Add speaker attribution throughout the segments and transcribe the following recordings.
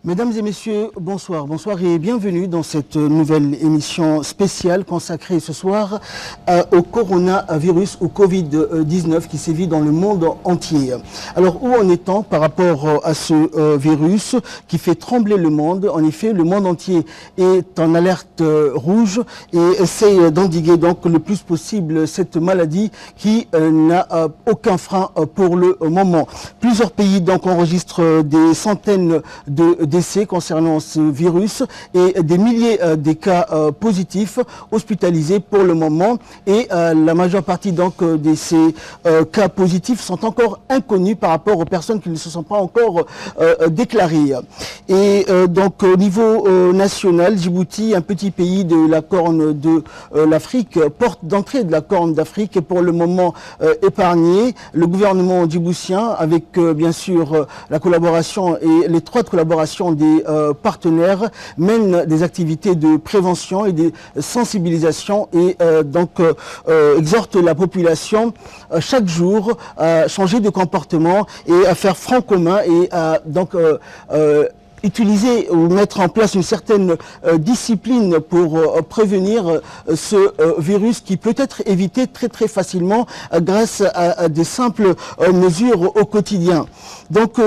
Speaker 1: Mesdames et messieurs, bonsoir. Bonsoir et bienvenue dans cette nouvelle émission spéciale consacrée ce soir au coronavirus ou Covid-19 qui sévit dans le monde entier. Alors, où en est-on par rapport à ce virus qui fait trembler le monde? En effet, le monde entier est en alerte rouge et essaie d'endiguer donc le plus possible cette maladie qui n'a aucun frein pour le moment. Plusieurs pays donc enregistrent des centaines de décès concernant ce virus et des milliers de cas positifs hospitalisés pour le moment, et la majeure partie donc de ces cas positifs sont encore inconnus par rapport aux personnes qui ne se sont pas encore déclarées. Et donc au niveau national, Djibouti, un petit pays de la Corne de l'Afrique, porte d'entrée de la Corne d'Afrique, est pour le moment épargné. Le gouvernement djiboutien, avec bien sûr la collaboration et l'étroite collaboration des partenaires, mène des activités de prévention et de sensibilisation et donc exhorte la population chaque jour à changer de comportement et à faire front commun et à donc utiliser ou mettre en place une certaine discipline pour prévenir ce virus qui peut être évité très facilement grâce à des simples mesures au quotidien. Donc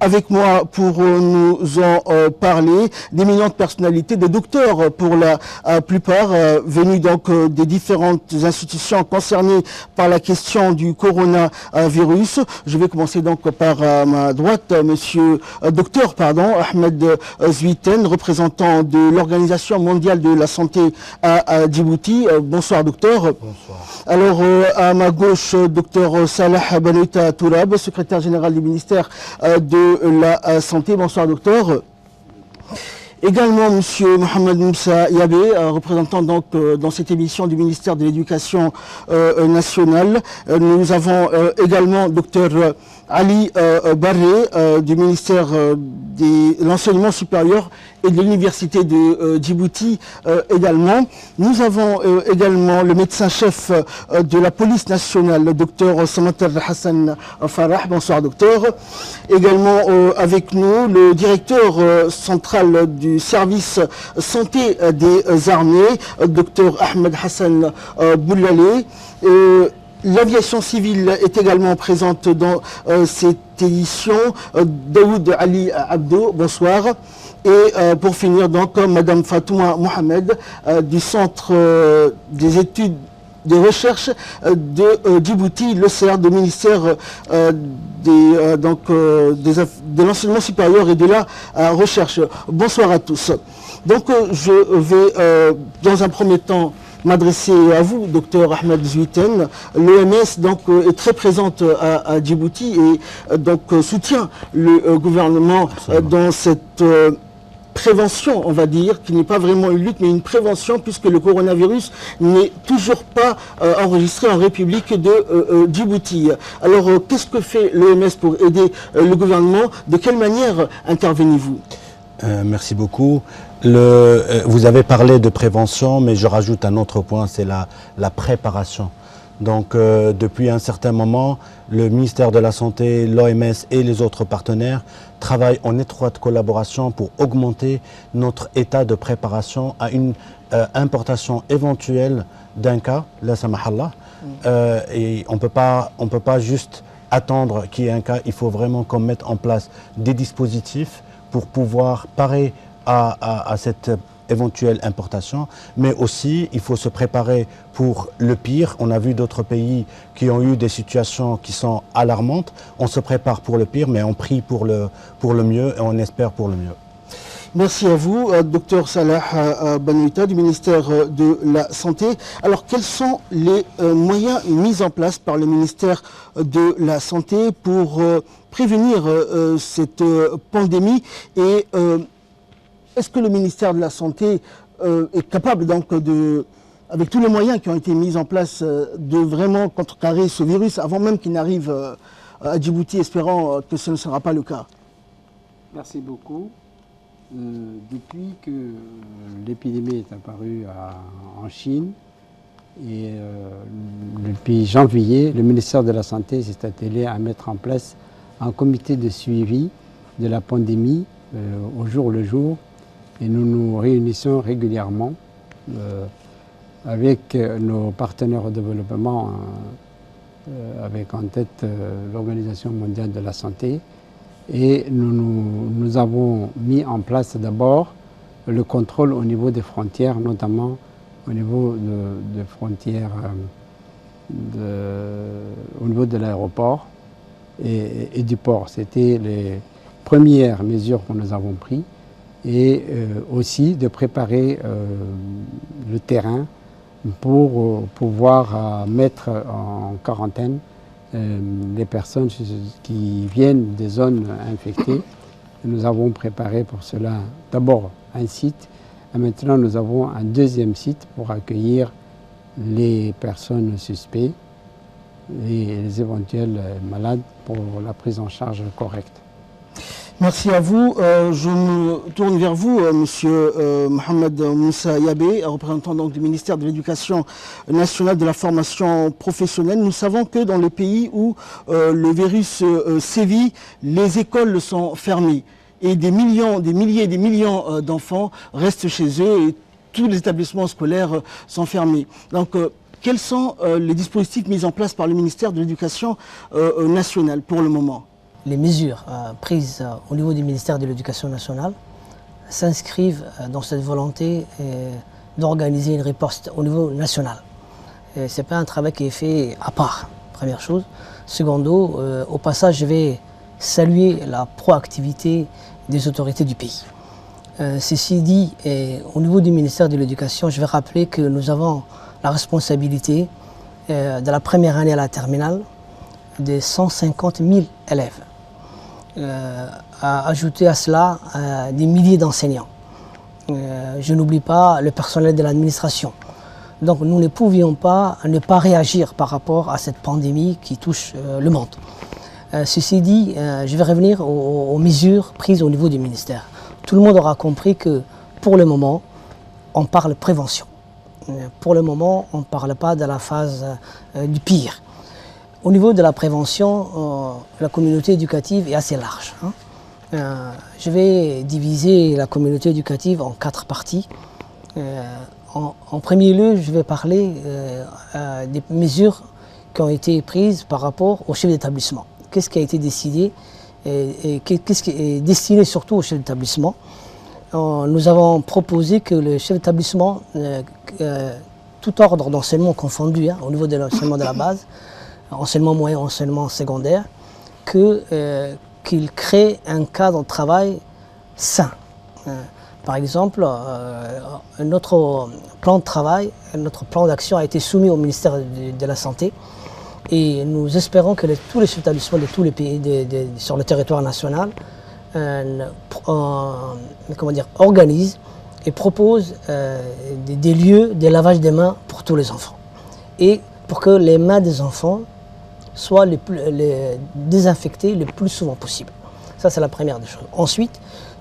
Speaker 1: avec moi pour nous en parler, d'éminentes personnalités, des docteurs pour la plupart, venus donc des différentes institutions concernées par la question du coronavirus. Je vais commencer donc par ma droite, monsieur docteur Ahmed Zouiten, représentant de l'Organisation mondiale de la santé à Djibouti. Bonsoir docteur.
Speaker 2: Bonsoir.
Speaker 1: Alors à ma gauche, docteur Salah Banoita Tourab, secrétaire général du ministère de la Santé. Bonsoir docteur. Également monsieur Mohamed Moussa Yabé, représentant donc dans cette émission du ministère de l'Éducation nationale. Nous avons également docteur Ali Barré du ministère de l'Enseignement supérieur et de l'Université de Djibouti également. Nous avons également le médecin-chef de la police nationale, le docteur Samater Hassan Farah. Bonsoir docteur. Également avec nous le directeur central du service santé des armées, docteur Ahmed Hassan Boullalé. L'aviation civile est également présente dans cette édition. Daoud Ali Abdo, bonsoir. Et pour finir donc, madame Fatouma Mohamed du centre des études de recherche de Djibouti, le CER, du ministère de l'enseignement supérieur et de la recherche. Bonsoir à tous. Donc je vais dans un premier temps m'adresser à vous, docteur Ahmed Zouiten. L'OMS donc est très présente à Djibouti et donc soutient le gouvernement dans cette prévention, on va dire, qui n'est pas vraiment une lutte, mais une prévention, puisque le coronavirus n'est toujours pas enregistré en République de Djibouti. Alors, qu'est-ce que fait l'OMS pour aider le gouvernement? De quelle manière intervenez-vous?
Speaker 2: Merci beaucoup. Vous avez parlé de prévention, mais je rajoute un autre point, c'est la préparation. Donc, depuis un certain moment, le ministère de la Santé, l'OMS et les autres partenaires travaillent en étroite collaboration pour augmenter notre état de préparation à une importation éventuelle d'un cas, la samahallah. Et on peut pas juste attendre qu'il y ait un cas, il faut vraiment qu'on mette en place des dispositifs pour pouvoir parer à cette éventuelle importation, mais aussi il faut se préparer pour le pire. On a vu d'autres pays qui ont eu des situations qui sont alarmantes. On se prépare pour le pire, mais on prie pour le mieux et on espère pour le mieux.
Speaker 1: Merci à vous, docteur Salah Banoita du ministère de la Santé. Alors, quels sont les moyens mis en place par le ministère de la Santé pour prévenir cette pandémie, et est-ce que le ministère de la Santé est capable donc avec tous les moyens qui ont été mis en place, de vraiment contrecarrer ce virus avant même qu'il n'arrive à Djibouti, espérant que ce ne sera pas le cas?
Speaker 3: Merci beaucoup. Depuis que l'épidémie est apparue en Chine, et depuis janvier, le ministère de la Santé s'est attelé à mettre en place un comité de suivi de la pandémie au jour le jour et nous nous réunissons régulièrement avec nos partenaires au développement, avec en tête l'Organisation mondiale de la santé. Et nous avons mis en place d'abord le contrôle au niveau des frontières, notamment au niveau des frontières, au niveau de l'aéroport et du port. C'était les premières mesures que nous avons prises. Et aussi de préparer le terrain pour pouvoir mettre en quarantaine les personnes qui viennent des zones infectées. Nous avons préparé pour cela d'abord un site et maintenant nous avons un deuxième site pour accueillir les personnes suspectes et les éventuels malades pour la prise en charge correcte.
Speaker 1: Merci à vous. Je me tourne vers vous, Monsieur Mohamed Moussa Yabé, représentant donc du ministère de l'Éducation nationale, de la formation professionnelle. Nous savons que dans les pays où le virus sévit, les écoles sont fermées et des milliers et des millions d'enfants restent chez eux et tous les établissements scolaires sont fermés. Donc, quels sont les dispositifs mis en place par le ministère de l'Éducation nationale pour le moment ?
Speaker 4: Les mesures prises au niveau du ministère de l'Éducation nationale s'inscrivent dans cette volonté d'organiser une riposte au niveau national. Ce n'est pas un travail qui est fait à part, première chose. Secondo, au passage, je vais saluer la proactivité des autorités du pays. Ceci dit, au niveau du ministère de l'Éducation, je vais rappeler que nous avons la responsabilité de la première année à la terminale de 150 000 élèves. À ajouter à cela des milliers d'enseignants. Je n'oublie pas le personnel de l'administration. Donc nous ne pouvions pas ne pas réagir par rapport à cette pandémie qui touche le monde. Ceci dit, je vais revenir aux mesures prises au niveau du ministère. Tout le monde aura compris que pour le moment, on parle prévention. Pour le moment, on ne parle pas de la phase du pire. Au niveau de la prévention, la communauté éducative est assez large. Je vais diviser la communauté éducative en 4 parties. En premier lieu, je vais parler des mesures qui ont été prises par rapport au chef d'établissement. Qu'est-ce qui a été décidé et qu'est-ce qui est destiné surtout au chef d'établissement. Nous avons proposé que le chef d'établissement, tout ordre d'enseignement confondu, au niveau de l'enseignement de la base, enseignement moyen, enseignement secondaire, qu'il crée un cadre de travail sain. Par exemple, notre plan de travail, notre plan d'action a été soumis au ministère de la Santé et nous espérons que tous les établissements de tous les pays sur le territoire national organisent et proposent des lieux de lavage des mains pour tous les enfants. Et pour que les mains des enfants soient désinfectées le plus souvent possible. Ça, c'est la première des choses. Ensuite,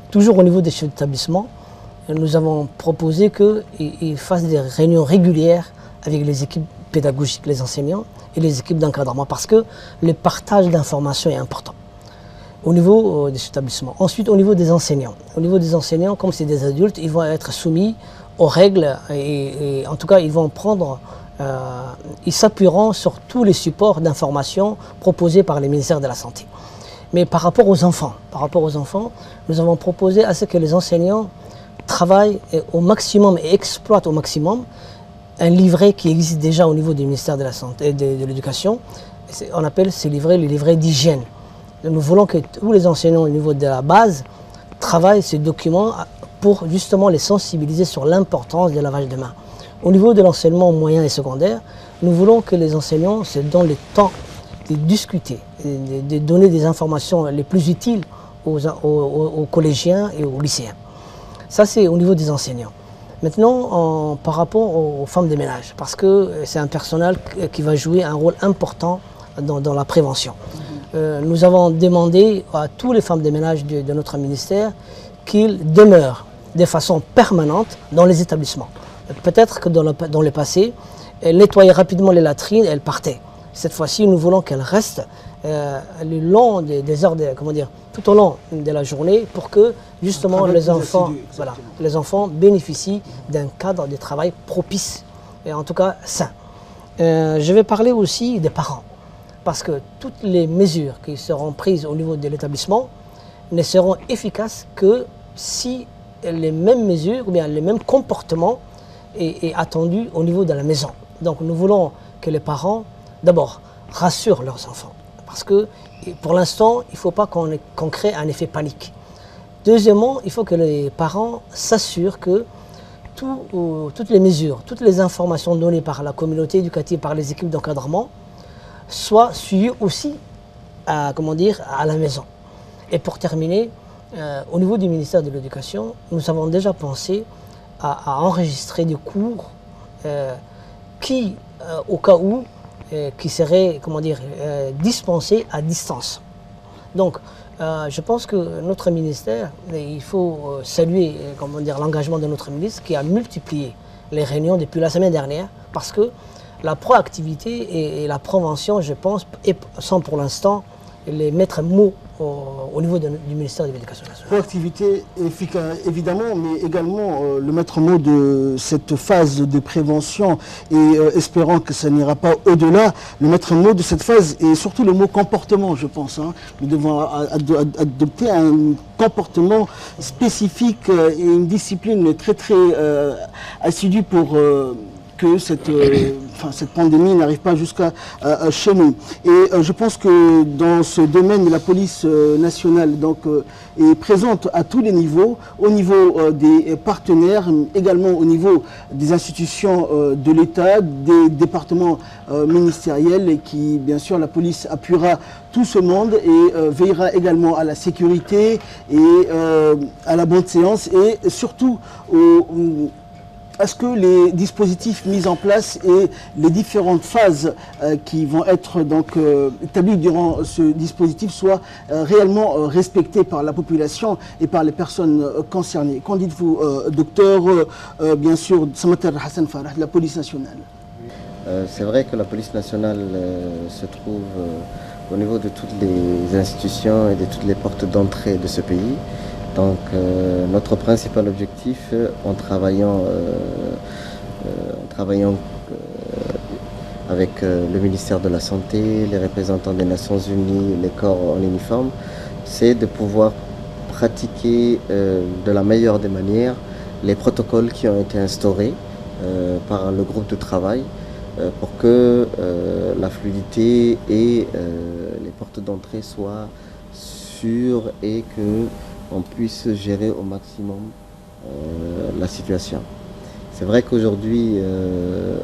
Speaker 4: toujours au niveau des chefs d'établissement, nous avons proposé qu'ils fassent des réunions régulières avec les équipes pédagogiques, les enseignants et les équipes d'encadrement, parce que le partage d'informations est important au niveau des établissements. Ensuite, au niveau des enseignants. Au niveau des enseignants, comme c'est des adultes, ils vont être soumis aux règles et en tout cas, ils vont prendre... ils s'appuieront sur tous les supports d'information proposés par les ministères de la Santé. Mais par rapport aux enfants, nous avons proposé à ce que les enseignants travaillent au maximum et exploitent au maximum un livret qui existe déjà au niveau du ministère de la Santé et de l'Éducation. On appelle ce livret le livret d'hygiène. Nous voulons que tous les enseignants au niveau de la base travaillent ces documents pour justement les sensibiliser sur l'importance du lavage de mains. Au niveau de l'enseignement moyen et secondaire, nous voulons que les enseignants se donnent le temps de discuter, de donner des informations les plus utiles aux collégiens et aux lycéens. Ça, c'est au niveau des enseignants. Maintenant, par rapport aux femmes de ménage, parce que c'est un personnel qui va jouer un rôle important dans la prévention. Nous avons demandé à toutes les femmes de ménage de notre ministère qu'ils demeurent de façon permanente dans les établissements. Peut-être que dans le passé, elles nettoyaient rapidement les latrines et elles partaient. Cette fois-ci, nous voulons qu'elles restent le long des heures, comment dire, tout au long de la journée pour que justement les enfants bénéficient d'un cadre de travail propice et en tout cas sain. Je vais parler aussi des parents parce que toutes les mesures qui seront prises au niveau de l'établissement ne seront efficaces que si les mêmes mesures ou bien les mêmes comportements est attendu au niveau de la maison. Donc nous voulons que les parents, d'abord, rassurent leurs enfants. Parce que pour l'instant, il ne faut pas qu'on crée un effet panique. Deuxièmement, il faut que les parents s'assurent que toutes les mesures, toutes les informations données par la communauté éducative, par les équipes d'encadrement, soient suivies aussi à la maison. Et pour terminer, au niveau du ministère de l'Éducation, nous avons déjà pensé à enregistrer des cours qui, au cas où, qui seraient dispensés à distance. Donc, je pense que notre ministère, il faut saluer l'engagement de notre ministre qui a multiplié les réunions depuis la semaine dernière parce que la proactivité et la prévention, je pense, sont pour l'instant les maîtres mots au niveau du ministère de l'Éducation nationale.
Speaker 1: Proactivité, évidemment, mais également le maître mot de cette phase de prévention et espérant que ça n'ira pas au-delà, le maître mot de cette phase est surtout le mot comportement, je pense. Nous devons adopter un comportement spécifique et une discipline très assidue pour que cette pandémie n'arrive pas jusqu'à chez nous. Et je pense que dans ce domaine, la police nationale est présente à tous les niveaux, au niveau des partenaires, également au niveau des institutions de l'État, des départements ministériels, et qui, bien sûr, la police appuiera tout ce monde et veillera également à la sécurité et à la bonne séance et surtout à ce que les dispositifs mis en place et les différentes phases qui vont être établies durant ce dispositif soient réellement respectées par la population et par les personnes concernées. Qu'en dites-vous, docteur, bien sûr, Samater Hassan Farah, de la police nationale?
Speaker 5: C'est vrai que la police nationale se trouve au niveau de toutes les institutions et de toutes les portes d'entrée de ce pays. Donc notre principal objectif en travaillant avec le ministère de la Santé, les représentants des Nations Unies, les corps en uniforme, c'est de pouvoir pratiquer de la meilleure des manières les protocoles qui ont été instaurés par le groupe de travail pour que la fluidité et les portes d'entrée soient sûres et que on puisse gérer au maximum la situation. C'est vrai qu'aujourd'hui,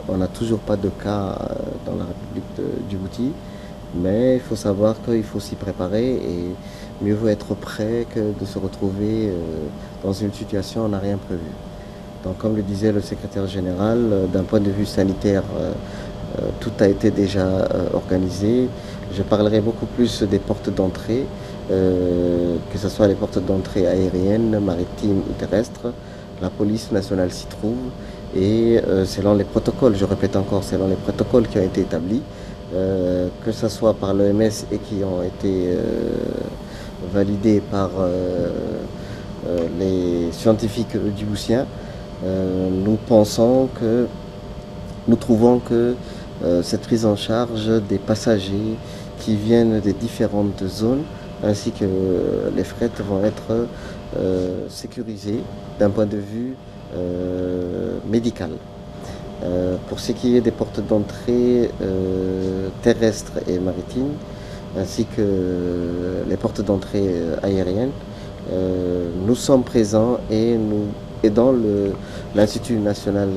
Speaker 5: on n'a toujours pas de cas dans la République de Djibouti, mais il faut savoir qu'il faut s'y préparer et mieux vaut être prêt que de se retrouver dans une situation où on n'a rien prévu. Donc comme le disait le secrétaire général, d'un point de vue sanitaire, tout a été déjà organisé. Je parlerai beaucoup plus des portes d'entrée. Que ce soit les portes d'entrée aériennes, maritimes ou terrestres, la police nationale s'y trouve et selon les protocoles, je répète encore, selon les protocoles qui ont été établis, que ce soit par l'OMS et qui ont été validés par les scientifiques djiboutiens, nous trouvons que cette prise en charge des passagers qui viennent des différentes zones ainsi que les frettes vont être sécurisées d'un point de vue médical. Pour ce qui est des portes d'entrée terrestres et maritimes, ainsi que les portes d'entrée aériennes, nous sommes présents et nous aidons l'Institut national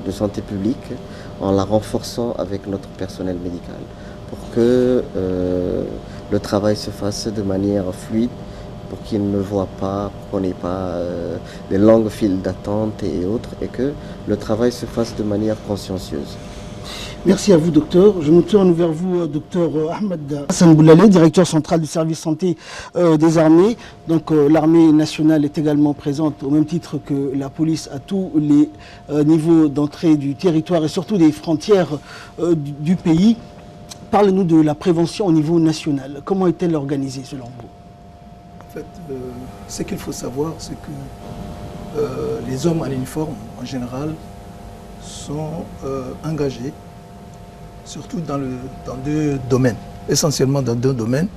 Speaker 5: de santé publique en la renforçant avec notre personnel médical pour que le travail se fasse de manière fluide, pour qu'ils ne voient pas, pour qu'on n'ait pas des longues files d'attente et autres, et que le travail se fasse de manière consciencieuse.
Speaker 1: Merci à vous, docteur. Je me tourne vers vous, docteur Ahmed Hassan Boulalé, directeur central du service santé des armées. Donc l'armée nationale est également présente au même titre que la police à tous les niveaux d'entrée du territoire et surtout des frontières du pays. parlez-nous de la prévention au niveau national. Comment est-elle organisée selon vous?
Speaker 6: En fait, ce qu'il faut savoir, c'est que les hommes en uniforme, en général, sont engagés, surtout dans deux domaines, essentiellement dans deux domaines.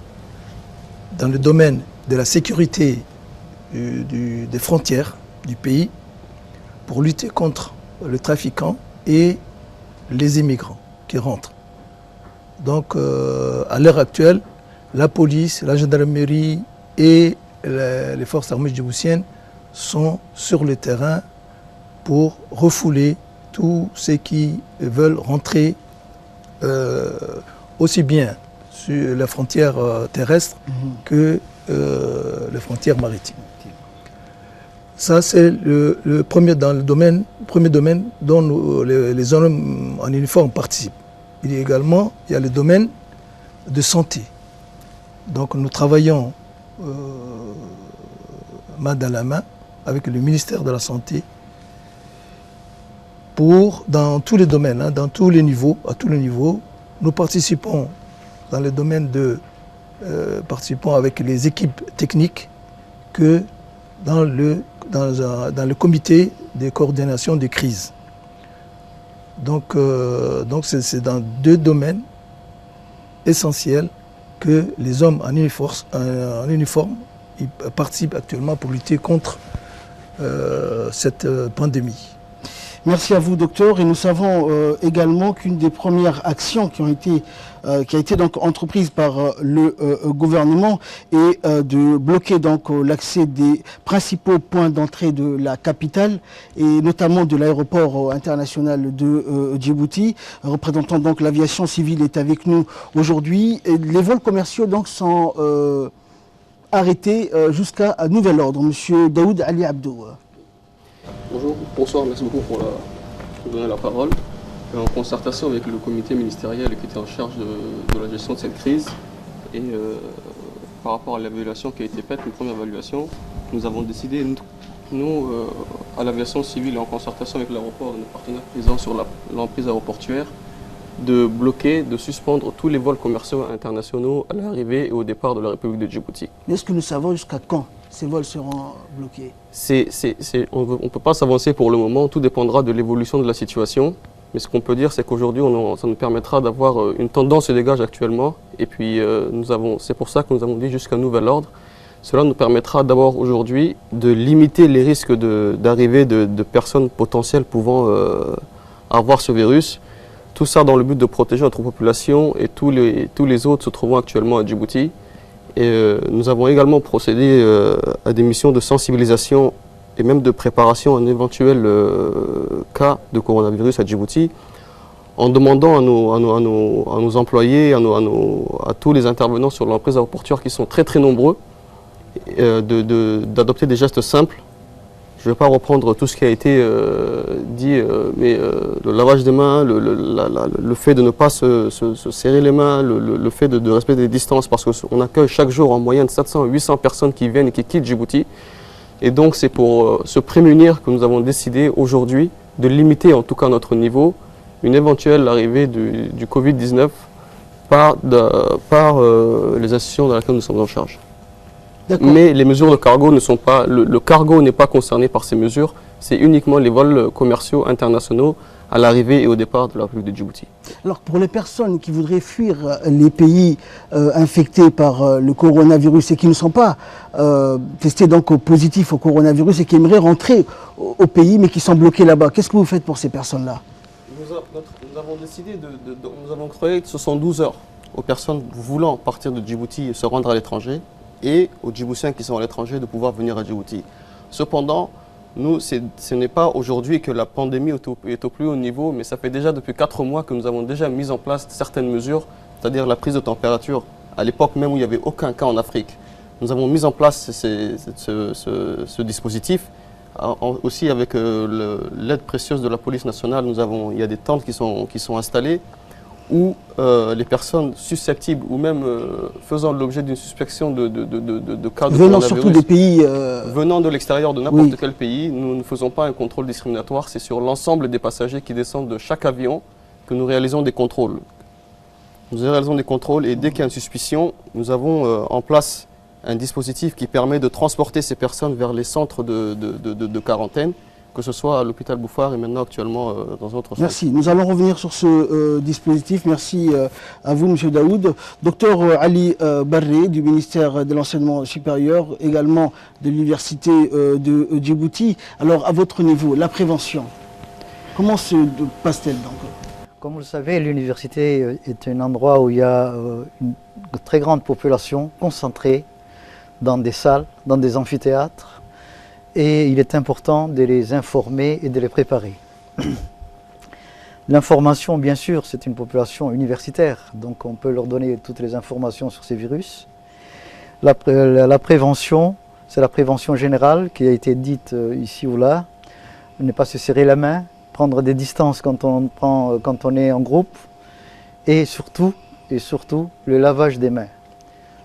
Speaker 6: Dans le domaine de la sécurité des frontières du pays, pour lutter contre le trafiquant et les immigrants qui rentrent. Donc, à l'heure actuelle, la police, la gendarmerie et les forces armées djiboutiennes sont sur le terrain pour refouler tous ceux qui veulent rentrer aussi bien sur la frontière terrestre que les frontières maritimes. Ça, c'est le premier domaine dont les hommes en uniforme participent. Il y a le domaine de santé. Donc nous travaillons main dans la main avec le ministère de la Santé dans tous les domaines, dans tous les niveaux, à tous les niveaux, nous participons dans le domaine participons avec les équipes techniques que dans le comité de coordination des crises. Donc c'est dans deux domaines essentiels que les hommes en uniforme ils participent actuellement pour lutter contre cette pandémie.
Speaker 1: Merci à vous, docteur. Et nous savons également qu'une des premières actions qui a été donc entreprise par le gouvernement est de bloquer donc l'accès des principaux points d'entrée de la capitale et notamment de l'aéroport international de Djibouti. Représentant donc l'aviation civile est avec nous aujourd'hui. Les vols commerciaux donc sont arrêtés jusqu'à nouvel ordre. Monsieur Daoud Ali Abdou.
Speaker 7: Bonjour, bonsoir, merci beaucoup pour donner la parole. En concertation avec le comité ministériel qui était en charge de la gestion de cette crise et par rapport à l'évaluation qui a été faite, une première évaluation, nous avons décidé, nous, à l'aviation civile en concertation avec l'aéroport et nos partenaires présents sur l'emprise aéroportuaire, de bloquer, de suspendre tous les vols commerciaux internationaux à l'arrivée et au départ de la République de Djibouti.
Speaker 1: Mais est-ce que nous savons jusqu'à quand ces vols seront bloqués?
Speaker 7: On ne peut pas s'avancer pour le moment, tout dépendra de l'évolution de la situation. Mais ce qu'on peut dire, c'est qu'aujourd'hui, ça nous permettra d'avoir une tendance se dégage actuellement. Et puis, c'est pour ça que nous avons dit jusqu'à nouvel ordre. Cela nous permettra d'abord aujourd'hui de limiter les risques d'arrivée de personnes potentielles pouvant avoir ce virus. Tout ça dans le but de protéger notre population et tous les autres se trouvant actuellement à Djibouti. Et nous avons également procédé à des missions de sensibilisation et même de préparation à un éventuel cas de coronavirus à Djibouti, en demandant à nos employés, à tous les intervenants sur l'emprise aéroportuaire qui sont très très nombreux, d'adopter des gestes simples. Je ne vais pas reprendre tout ce qui a été dit, mais le lavage des mains, le fait de ne pas se serrer les mains, le fait de respecter des distances, parce qu'on accueille chaque jour en moyenne 700 à 800 personnes qui viennent et qui quittent Djibouti. Et donc c'est pour se prémunir que nous avons décidé aujourd'hui de limiter en tout cas à notre niveau une éventuelle arrivée du Covid-19 par les institutions dans lesquelles nous sommes en charge. Mais les mesures de cargo ne sont pas, le cargo n'est pas concerné par ces mesures, c'est uniquement les vols commerciaux internationaux à l'arrivée et au départ de la République de Djibouti.
Speaker 1: Alors pour les personnes qui voudraient fuir les pays infectés par le coronavirus et qui ne sont pas testés donc positifs au coronavirus et qui aimeraient rentrer au pays mais qui sont bloqués là-bas, qu'est-ce que vous faites pour ces personnes-là?
Speaker 7: Nous avons décidé, nous avons créé 72 heures aux personnes voulant partir de Djibouti et se rendre à l'étranger et aux Djiboutiens qui sont à l'étranger de pouvoir venir à Djibouti. Cependant, nous, ce n'est pas aujourd'hui que la pandémie est au plus haut niveau, mais ça fait déjà depuis 4 mois que nous avons déjà mis en place certaines mesures, c'est-à-dire la prise de température, à l'époque même où il n'y avait aucun cas en Afrique. Nous avons mis en place ce dispositif, aussi avec l'aide précieuse de la police nationale. Il y a des tentes qui sont installées, où les personnes susceptibles ou même faisant l'objet d'une suspicion de cas de
Speaker 1: venant surtout des pays
Speaker 7: venant de l'extérieur de n'importe quel pays, nous ne faisons pas un contrôle discriminatoire, c'est sur l'ensemble des passagers qui descendent de chaque avion que nous réalisons des contrôles. Nous réalisons des contrôles et dès qu'il y a une suspicion, nous avons en place un dispositif qui permet de transporter ces personnes vers les centres de quarantaine, que ce soit à l'hôpital Bouffard et maintenant actuellement dans un autre centre.
Speaker 1: Merci. Nous allons revenir sur ce dispositif. Merci à vous, M. Daoud. Docteur Ali Barré, du ministère de l'Enseignement supérieur, également de l'Université de Djibouti. Alors, à votre niveau, la prévention, comment se passe-t-elle donc?
Speaker 8: Comme vous le savez, l'université est un endroit où il y a une très grande population concentrée dans des salles, dans des amphithéâtres, et il est important de les informer et de les préparer. L'information, bien sûr, c'est une population universitaire, donc on peut leur donner toutes les informations sur ces virus. La prévention, c'est la prévention générale qui a été dite ici ou là. Ne pas se serrer la main, prendre des distances quand on est en groupe, et surtout le lavage des mains.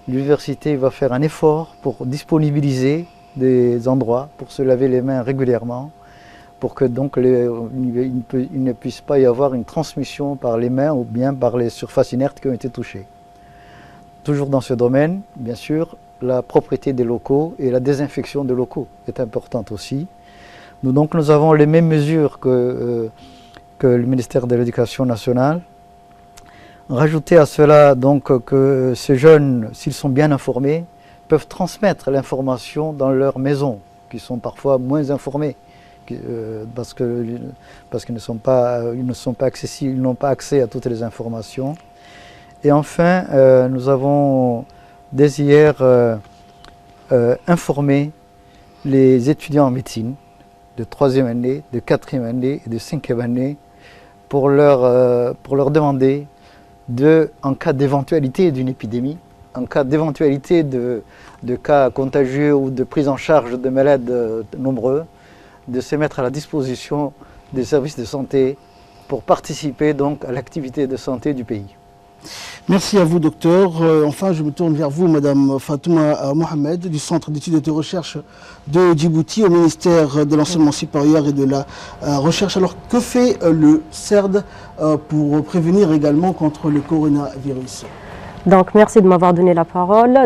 Speaker 8: L'université va faire un effort pour disponibiliser des endroits pour se laver les mains régulièrement, pour que donc il ne puisse pas y avoir une transmission par les mains ou bien par les surfaces inertes qui ont été touchées. Toujours dans ce domaine, bien sûr, la propreté des locaux et la désinfection des locaux est importante aussi. Nous avons les mêmes mesures que le ministère de l'Éducation nationale. Rajouter à cela donc que ces jeunes, s'ils sont bien informés, peuvent transmettre l'information dans leur maison, qui sont parfois moins informés, parce qu'ils ne sont pas accessibles, ils n'ont pas accès à toutes les informations. Et enfin, nous avons dès hier informé les étudiants en médecine de 3e année, de 4e année et de 5e année pour leur demander en cas d'éventualité d'une épidémie, en cas d'éventualité de cas contagieux ou de prise en charge de malades nombreux, de se mettre à la disposition des services de santé pour participer donc à l'activité de santé du pays.
Speaker 1: Merci à vous, docteur. Enfin, je me tourne vers vous, Madame Fatouma Mohamed, du Centre d'études et de recherche de Djibouti, au ministère de l'Enseignement supérieur et de la Recherche. Alors, que fait le CERD pour prévenir également contre le coronavirus?
Speaker 9: Donc, merci de m'avoir donné la parole.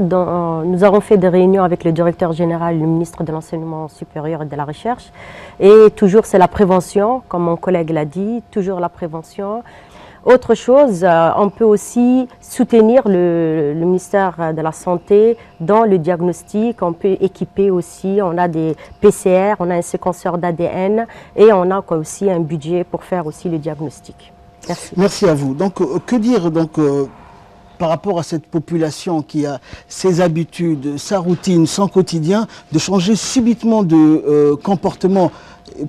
Speaker 9: Nous avons fait des réunions avec le directeur général et le ministre de l'Enseignement supérieur et de la Recherche. Et toujours, c'est la prévention, comme mon collègue l'a dit, toujours la prévention. Autre chose, on peut aussi soutenir le ministère de la Santé dans le diagnostic. On peut équiper aussi, on a des PCR, on a un séquenceur d'ADN et on a aussi un budget pour faire aussi le diagnostic. Merci.
Speaker 1: Merci à vous. Donc, que dire donc, par rapport à cette population qui a ses habitudes, sa routine, son quotidien, de changer subitement de comportement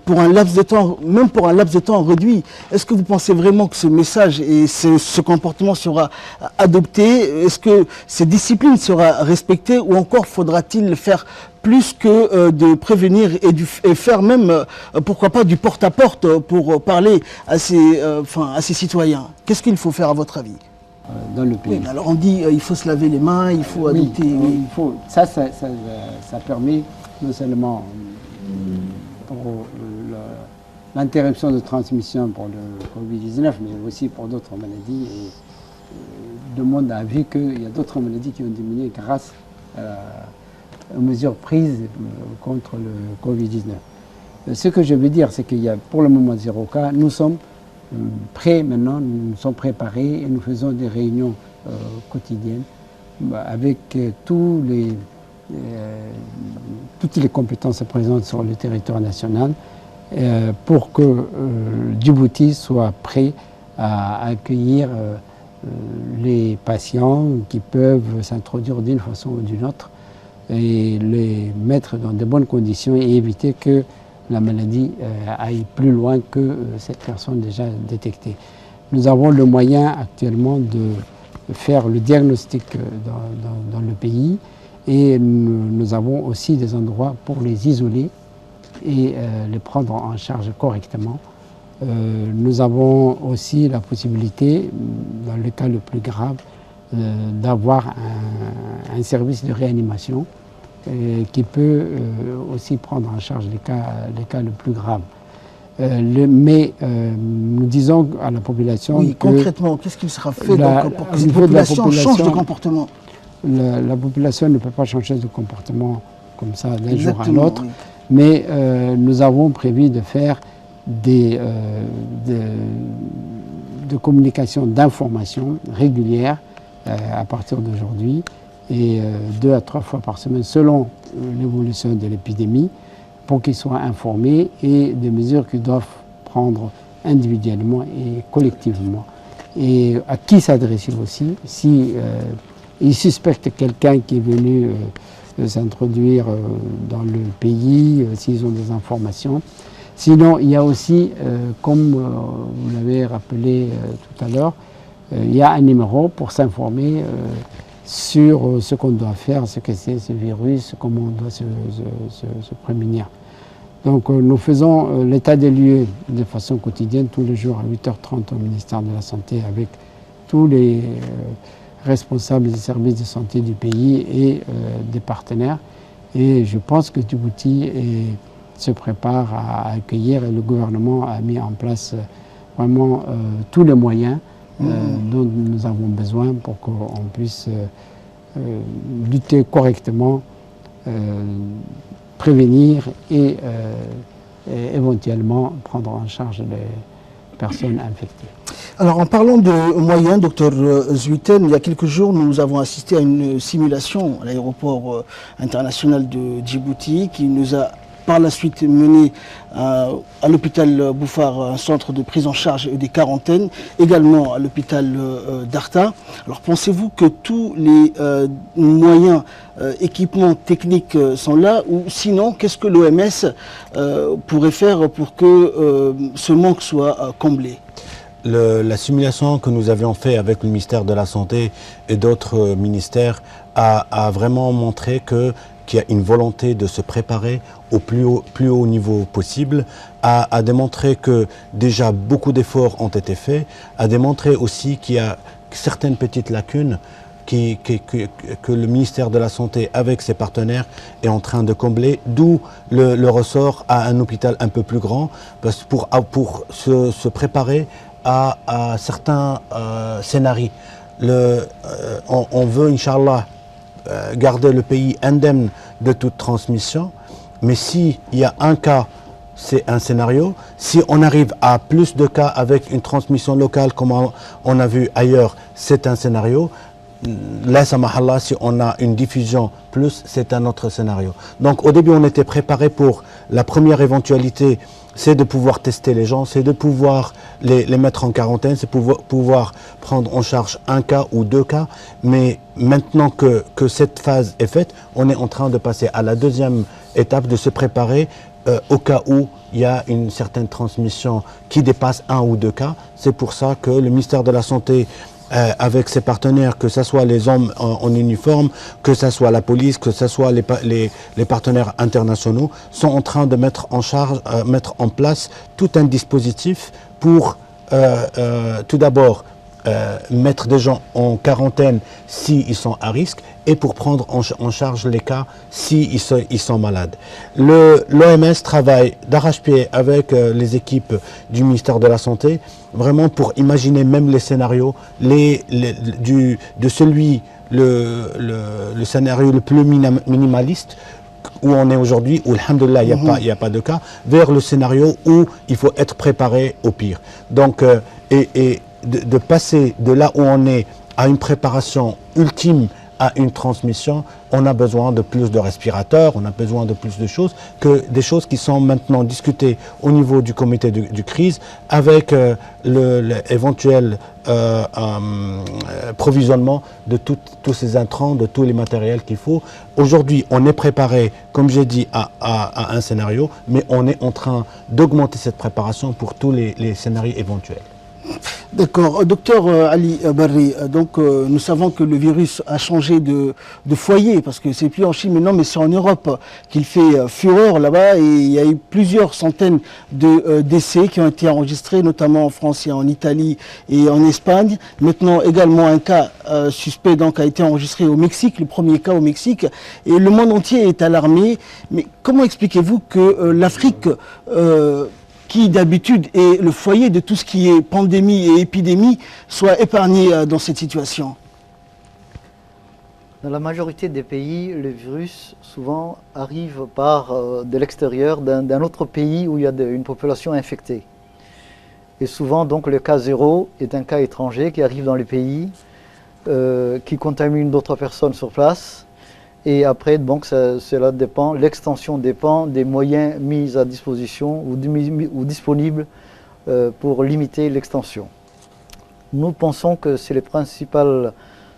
Speaker 1: pour un laps de temps, même pour un laps de temps réduit? Est-ce que vous pensez vraiment que ce message et ce comportement sera adopté? Est-ce que ces disciplines sera respectées ou encore faudra-t-il faire plus que de prévenir et faire même, pourquoi pas, du porte-à-porte pour parler à ces citoyens? Qu'est-ce qu'il faut faire à votre avis?
Speaker 3: Dans le pays.
Speaker 1: Oui, alors on dit il faut se laver les mains, il faut adopter...
Speaker 3: Oui, il faut, ça permet non seulement pour l'interruption de transmission pour le Covid-19, mais aussi pour d'autres maladies. Et le monde a vu qu'il y a d'autres maladies qui ont diminué grâce aux mesures prises contre le Covid-19. Ce que je veux dire, c'est qu'il y a pour le moment 0 cas. Nous sommes prêts maintenant, nous sommes préparés et nous faisons des réunions quotidiennes avec toutes les compétences présentes sur le territoire national pour que Djibouti soit prêt à accueillir les patients qui peuvent s'introduire d'une façon ou d'une autre et les mettre dans de bonnes conditions et éviter que la maladie aille plus loin que cette personne déjà détectée. Nous avons le moyen actuellement de faire le diagnostic dans le pays et nous avons aussi des endroits pour les isoler et les prendre en charge correctement. Nous avons aussi la possibilité, dans le cas le plus grave, d'avoir un service de réanimation qui peut aussi prendre en charge les cas le plus graves. Mais nous disons à la population
Speaker 1: oui,
Speaker 3: que
Speaker 1: concrètement, qu'est-ce qu'il sera fait pour que cette population change de comportement?
Speaker 3: La population ne peut pas changer de comportement comme ça d'un jour à l'autre, oui. Mais nous avons prévu de faire de communication, d'information régulière à partir d'aujourd'hui et 2 à 3 fois par semaine selon l'évolution de l'épidémie pour qu'ils soient informés et des mesures qu'ils doivent prendre individuellement et collectivement. Et à qui s'adresser aussi si ils suspectent quelqu'un qui est venu s'introduire dans le pays, s'ils ont des informations. Sinon, il y a aussi, comme vous l'avez rappelé tout à l'heure, il y a un numéro pour s'informer sur ce qu'on doit faire, ce que c'est ce virus, comment on doit se prémunir. Donc nous faisons l'état des lieux de façon quotidienne, tous les jours à 8h30 au ministère de la Santé avec tous les responsables des services de santé du pays et des partenaires. Et je pense que Djibouti se prépare à accueillir et le gouvernement a mis en place vraiment tous les moyens dont nous avons besoin pour qu'on puisse lutter correctement, prévenir et éventuellement prendre en charge les personnes infectées.
Speaker 1: Alors en parlant de moyens, docteur Zuiten, il y a quelques jours nous avons assisté à une simulation à l'aéroport international de Djibouti qui nous a par la suite mené à l'hôpital Bouffar, un centre de prise en charge des quarantaines, également à l'hôpital d'Arta. Alors pensez-vous que tous les moyens, équipements techniques sont là, ou sinon qu'est-ce que l'OMS pourrait faire pour que ce manque soit comblé?
Speaker 2: La simulation que nous avions fait avec le ministère de la Santé et d'autres ministères a vraiment montré qu'il y a une volonté de se préparer au plus haut niveau possible, a démontré que déjà beaucoup d'efforts ont été faits, a démontré aussi qu'il y a certaines petites lacunes que le ministère de la Santé, avec ses partenaires, est en train de combler, d'où le ressort à un hôpital un peu plus grand, pour se préparer à certains scénarios. On veut, Inch'Allah, garder le pays indemne de toute transmission, mais s'il y a un cas, c'est un scénario. Si on arrive à plus de cas avec une transmission locale, comme on a vu ailleurs, c'est un scénario. Là, samahallah, si on a une diffusion plus, c'est un autre scénario. Donc au début, on était préparé pour la première éventualité, c'est de pouvoir tester les gens, c'est de pouvoir les mettre en quarantaine, c'est pouvoir prendre en charge un cas ou 2 cas. Mais maintenant que cette phase est faite, on est en train de passer à la deuxième étape, de se préparer au cas où il y a une certaine transmission qui dépasse 1 ou 2 cas. C'est pour ça que le ministère de la Santé, avec ses partenaires, que ce soit les hommes en uniforme, que ce soit la police, que ce soit les partenaires internationaux, sont en train de mettre en place tout un dispositif pour tout d'abord mettre des gens en quarantaine s'ils sont à risque et pour prendre en charge les cas s'ils sont malades. L'OMS travaille d'arrache-pied avec les équipes du ministère de la Santé, vraiment pour imaginer même les scénarios, le scénario le plus minimaliste, où on est aujourd'hui, où alhamdoulilah, il n'y a pas de cas, vers le scénario où il faut être préparé au pire. Donc, de passer de là où on est à une préparation ultime à une transmission, on a besoin de plus de respirateurs, on a besoin de plus de choses, que des choses qui sont maintenant discutées au niveau du comité de crise avec l'éventuel provisionnement de tous ces intrants, de tous les matériels qu'il faut. Aujourd'hui, on est préparé, comme j'ai dit, à un scénario, mais on est en train d'augmenter cette préparation pour tous les scénarios éventuels.
Speaker 1: D'accord. Docteur Ali Barry, donc nous savons que le virus a changé de foyer, parce que c'est plus en Chine maintenant, mais c'est en Europe qu'il fait fureur là-bas, et il y a eu plusieurs centaines de décès qui ont été enregistrés, notamment en France et en Italie et en Espagne. Maintenant également un cas suspect donc a été enregistré au Mexique, le premier cas au Mexique, et le monde entier est alarmé. Mais comment expliquez-vous que l'Afrique qui d'habitude est le foyer de tout ce qui est pandémie et épidémie, soit épargné dans cette situation?
Speaker 8: Dans la majorité des pays, le virus souvent arrive par de l'extérieur, d'un autre pays où il y a une population infectée. Et souvent, donc, le cas zéro est un cas étranger qui arrive dans le pays, qui contamine d'autres personnes sur place. Et après, donc, cela dépend, l'extension dépend des moyens mis à disposition ou disponibles pour limiter l'extension. Nous pensons que c'est le principal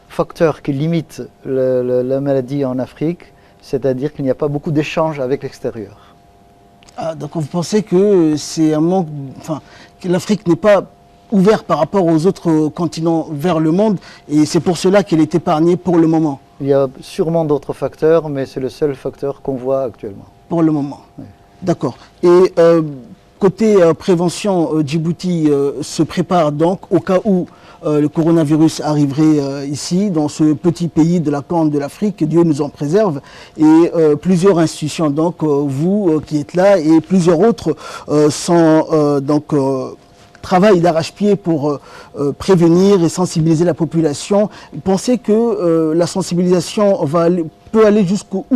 Speaker 8: facteur qui limite la maladie en Afrique, c'est-à-dire qu'il n'y a pas beaucoup d'échanges avec l'extérieur.
Speaker 1: Ah, donc vous pensez que c'est un manque, enfin, que l'Afrique n'est pas ouverte par rapport aux autres continents vers le monde, et c'est pour cela qu'elle est épargnée pour le moment?
Speaker 8: Il y a sûrement d'autres facteurs, mais c'est le seul facteur qu'on voit actuellement.
Speaker 1: Pour le moment.
Speaker 8: Oui.
Speaker 1: D'accord. Et côté prévention, Djibouti se prépare donc au cas où le coronavirus arriverait ici, dans ce petit pays de la Corne de l'Afrique, que Dieu nous en préserve, et plusieurs institutions, donc vous qui êtes là, et plusieurs autres travaillent d'arrache-pied pour prévenir et sensibiliser la population. Pensez que la sensibilisation peut aller jusqu'où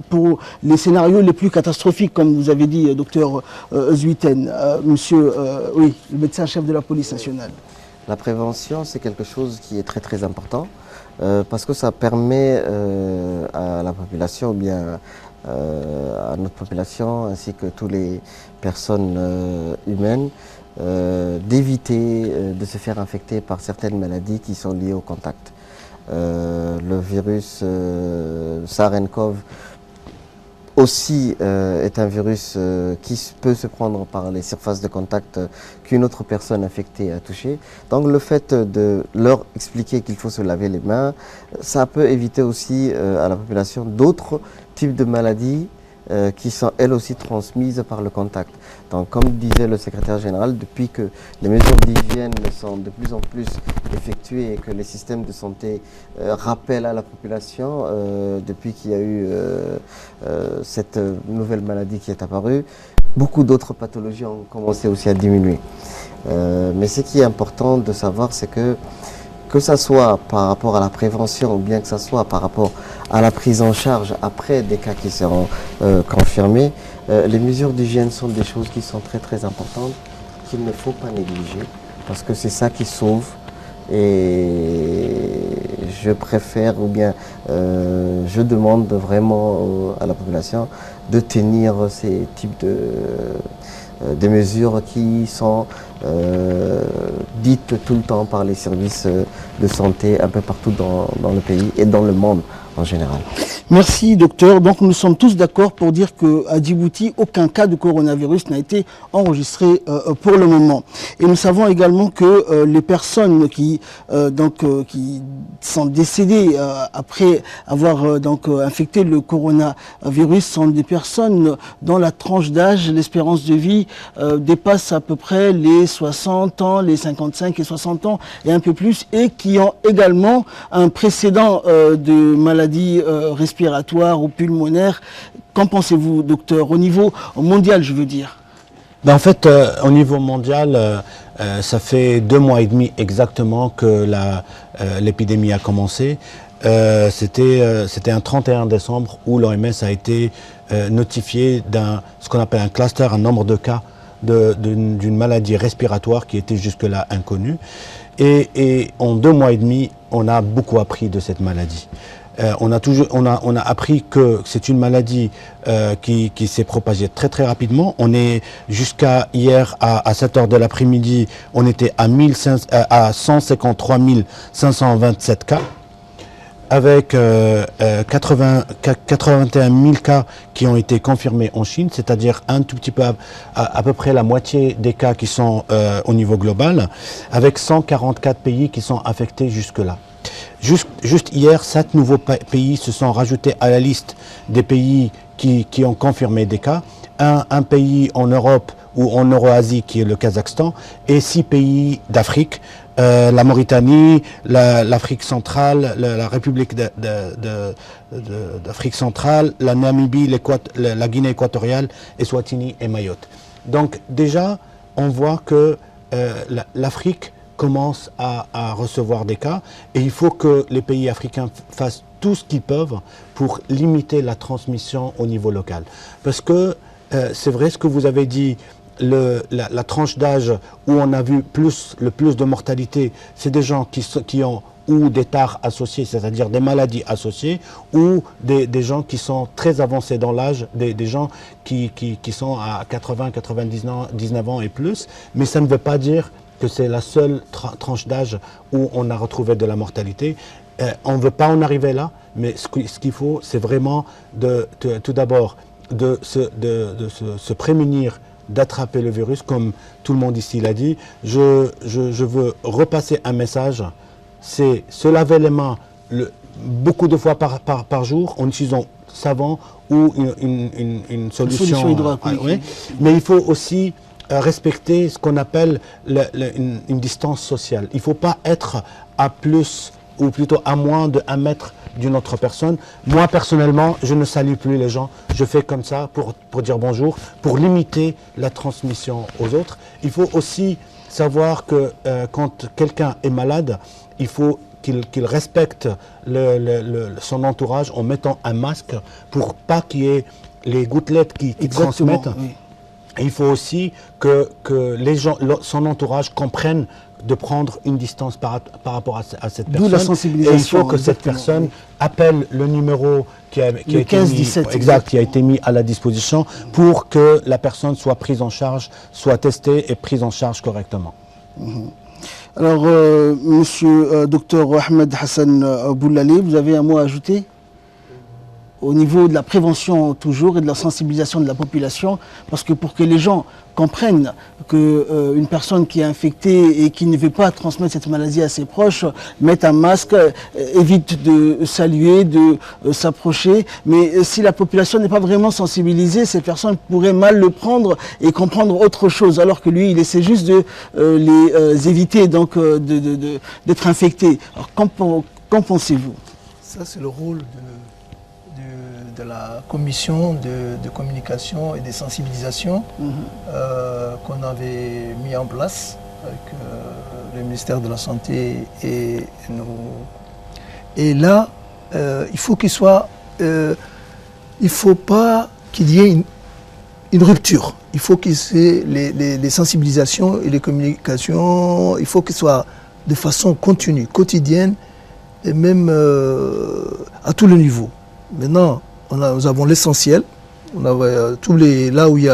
Speaker 1: pour les scénarios les plus catastrophiques, comme vous avez dit, docteur Zuiten, monsieur, oui, le médecin-chef de la police nationale?
Speaker 5: La prévention, c'est quelque chose qui est très très important parce que ça permet à la population, ou bien à notre population, ainsi que toutes les personnes humaines, d'éviter de se faire infecter par certaines maladies qui sont liées au contact. Le virus SARS-CoV aussi est un virus qui peut se prendre par les surfaces de contact qu'une autre personne infectée a touché. Donc le fait de leur expliquer qu'il faut se laver les mains, ça peut éviter aussi à la population d'autres types de maladies qui sont elles aussi transmises par le contact. Donc comme disait le secrétaire général, depuis que les mesures d'hygiène sont de plus en plus effectuées et que les systèmes de santé rappellent à la population, depuis qu'il y a eu cette nouvelle maladie qui est apparue, beaucoup d'autres pathologies ont commencé aussi à diminuer. Mais ce qui est important de savoir, c'est que ça soit par rapport à la prévention ou bien que ça soit par rapport à la prise en charge après des cas qui seront confirmés, les mesures d'hygiène sont des choses qui sont très très importantes, qu'il ne faut pas négliger, parce que c'est ça qui sauve. Et je préfère, ou bien je demande vraiment à la population de tenir ces types de mesures qui sont dites tout le temps par les services de santé un peu partout dans le pays et dans le monde en général.
Speaker 1: Merci docteur. Donc nous sommes tous d'accord pour dire qu'à Djibouti, aucun cas de coronavirus n'a été enregistré pour le moment. Et nous savons également que les personnes qui sont décédées après avoir infecté le coronavirus sont des personnes dont la tranche d'âge, l'espérance de vie dépasse à peu près les 60 ans, les 55 et 60 ans et un peu plus, et qui ont également un précédent de maladie respiratoire ou pulmonaire. Qu'en pensez-vous, docteur, au niveau mondial, je veux dire?
Speaker 2: En fait, au niveau mondial, ça fait 2 mois et demi exactement que l'épidémie a commencé. C'était un 31 décembre où l'OMS a été notifié ce qu'on appelle un cluster, un nombre de cas d'une maladie respiratoire qui était jusque-là inconnue. Et en 2 mois et demi, on a beaucoup appris de cette maladie. On a appris que c'est une maladie qui s'est propagée très très rapidement. On est jusqu'à hier à 7 heures de l'après-midi, on était à 153 527 cas, avec 81 000 cas qui ont été confirmés en Chine, c'est-à-dire un tout petit peu à peu près la moitié des cas qui sont au niveau global, avec 144 pays qui sont affectés jusque-là. Juste hier, 7 nouveaux pays se sont rajoutés à la liste des pays qui ont confirmé des cas. Un pays en Europe ou en Euro-Asie qui est le Kazakhstan, et 6 pays d'Afrique, la Mauritanie, l'Afrique centrale, la République d'Afrique centrale, la Namibie, la Guinée équatoriale, Eswatini et Mayotte. Donc déjà, on voit que l'Afrique commence à recevoir des cas et il faut que les pays africains fassent tout ce qu'ils peuvent pour limiter la transmission au niveau local. Parce que c'est vrai ce que vous avez dit, la tranche d'âge où on a vu le plus de mortalité, c'est des gens qui ont ou des tares associées, c'est-à-dire des maladies associées, ou des gens qui sont très avancés dans l'âge, des gens qui sont à 80, 99 ans et plus, mais ça ne veut pas dire que c'est la seule tranche d'âge où on a retrouvé de la mortalité. On ne veut pas en arriver là, mais ce qu'il faut, c'est vraiment tout d'abord de se prémunir d'attraper le virus, comme tout le monde ici l'a dit. Je veux repasser un message, c'est se laver les mains beaucoup de fois par jour en utilisant savon ou une solution
Speaker 1: hydroalcoolique.
Speaker 2: Oui. Mais il faut aussi respecter ce qu'on appelle une distance sociale. Il ne faut pas être à plus ou plutôt à moins de 1 mètre d'une autre personne. Moi, personnellement, je ne salue plus les gens. Je fais comme ça pour dire bonjour, pour limiter la transmission aux autres. Il faut aussi savoir que quand quelqu'un est malade, il faut qu'il respecte son entourage en mettant un masque pour pas qu'il y ait les gouttelettes qui transmettent.
Speaker 1: Oui.
Speaker 2: Et il faut aussi que les gens, son entourage comprenne de prendre une distance par rapport à cette personne.
Speaker 1: D'où la sensibilisation.
Speaker 2: Et il faut que cette personne appelle le numéro qui a été mis à la disposition pour que la personne soit prise en charge, soit testée et prise en charge correctement.
Speaker 1: Alors, monsieur docteur Ahmed Hassan Boulali, vous avez un mot à ajouter au niveau de la prévention toujours et de la sensibilisation de la population, parce que pour que les gens comprennent qu'une personne qui est infectée et qui ne veut pas transmettre cette maladie à ses proches, mette un masque, évite de saluer, de s'approcher. Mais si la population n'est pas vraiment sensibilisée, ces personnes pourraient mal le prendre et comprendre autre chose, alors que lui, il essaie juste de les éviter donc d'être infectés. Alors qu'en pensez-vous?
Speaker 6: Ça, c'est le rôle de la commission de communication et de sensibilisation qu'on avait mis en place avec le ministère de la Santé et nous. Et là, il faut qu'il soit, il faut pas qu'il y ait une rupture. Il faut que les sensibilisations et les communications, il faut qu'elles soient de façon continue, quotidienne et même à tous les niveaux. Maintenant, nous avons l'essentiel. Là où il y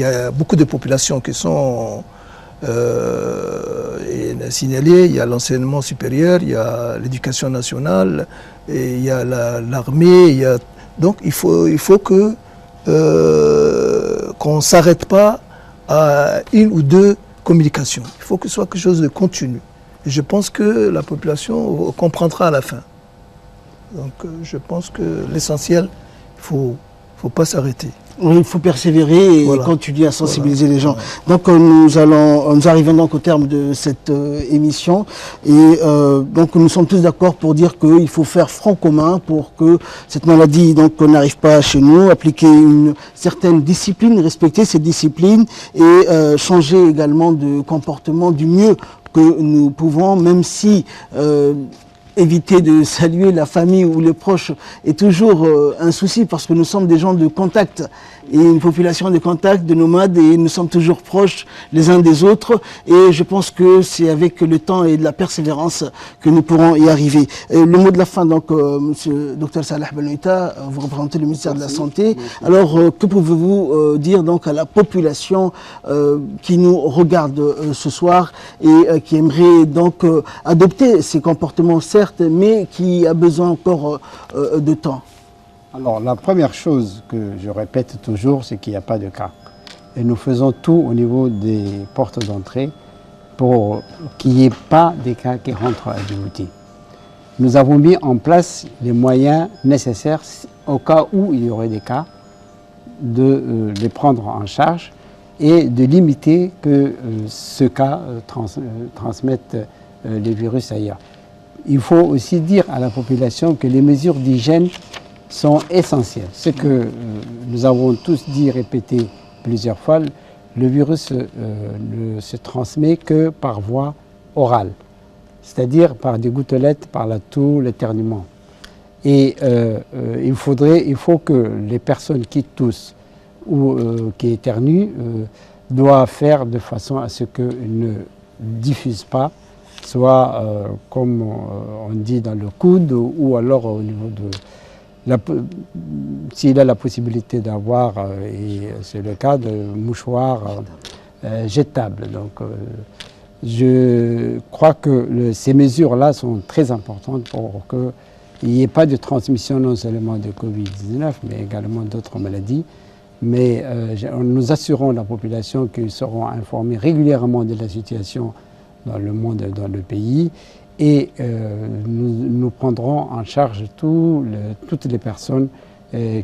Speaker 6: a beaucoup de populations qui sont signalées, il y a l'enseignement supérieur, il y a l'éducation nationale, et il y a l'armée. Donc il faut que qu'on ne s'arrête pas à 1 ou 2 communications. Il faut que ce soit quelque chose de continu. Et je pense que la population comprendra à la fin. Donc je pense que l'essentiel, il ne faut pas s'arrêter.
Speaker 1: Oui, il faut persévérer et continuer à sensibiliser les gens. Donc nous arrivons donc au terme de cette émission et donc nous sommes tous d'accord pour dire qu'il faut faire front commun pour que cette maladie donc n'arrive pas chez nous, appliquer une certaine discipline, respecter cette discipline et changer également de comportement du mieux que nous pouvons, même si éviter de saluer la famille ou les proches est toujours un souci parce que nous sommes des gens de contact et une population de contact, de nomades, et nous sommes toujours proches les uns des autres et je pense que c'est avec le temps et de la persévérance que nous pourrons y arriver. Le mot de la fin, donc, monsieur Dr Salah Benoita, vous représentez le ministère de la Santé. Alors, que pouvez-vous dire donc à la population qui nous regarde ce soir et qui aimerait donc adopter ces comportements, certes, mais qui a besoin encore de temps?
Speaker 3: Alors, la première chose que je répète toujours, c'est qu'il n'y a pas de cas. Et nous faisons tout au niveau des portes d'entrée pour qu'il n'y ait pas des cas qui rentrent à Djibouti. Nous avons mis en place les moyens nécessaires au cas où il y aurait des cas, de les prendre en charge et de limiter que ce cas transmette les virus ailleurs. Il faut aussi dire à la population que les mesures d'hygiène sont essentielles. Ce que nous avons tous dit, répété plusieurs fois, le virus ne se transmet que par voie orale, c'est-à-dire par des gouttelettes, par la toux, l'éternuement. Et il faut que les personnes qui toussent ou qui éternuent doivent faire de façon à ce qu'ils ne diffusent pas, soit comme on dit dans le coude ou alors au niveau de... S'il a la possibilité d'avoir, et c'est le cas, de mouchoirs jetables. Donc, je crois que ces mesures-là sont très importantes pour qu'il n'y ait pas de transmission non seulement de Covid-19, mais également d'autres maladies. Mais nous assurons la population qu'ils seront informés régulièrement de la situation dans le monde et dans le pays. Et nous prendrons en charge toutes les personnes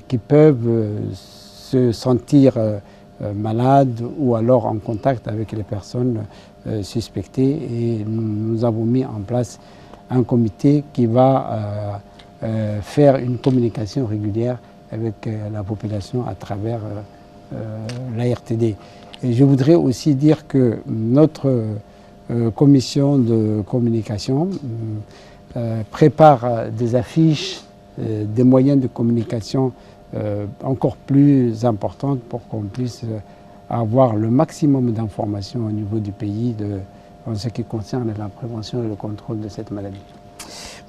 Speaker 3: qui peuvent se sentir malades ou alors en contact avec les personnes suspectées. Et nous avons mis en place un comité qui va faire une communication régulière avec la population à travers l'ARTD. Et je voudrais aussi dire que notre commission de communication prépare des affiches, des moyens de communication encore plus importantes pour qu'on puisse avoir le maximum d'informations au niveau du pays en ce qui concerne la prévention et le contrôle de cette maladie.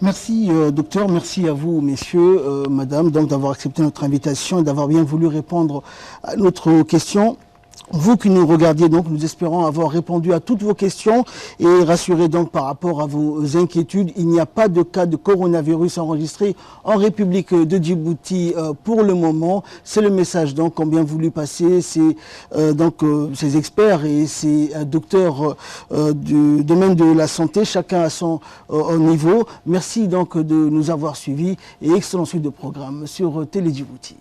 Speaker 1: Merci docteur, merci à vous messieurs, madame, d'avoir accepté notre invitation et d'avoir bien voulu répondre à notre question. Vous qui nous regardiez, donc, nous espérons avoir répondu à toutes vos questions et rassuré donc par rapport à vos inquiétudes. Il n'y a pas de cas de coronavirus enregistré en République de Djibouti pour le moment. C'est le message donc qu'ont bien voulu passer ces experts et ces docteurs du domaine de la santé, chacun à son niveau. Merci donc de nous avoir suivis et excellente suite de programme sur Télé Djibouti.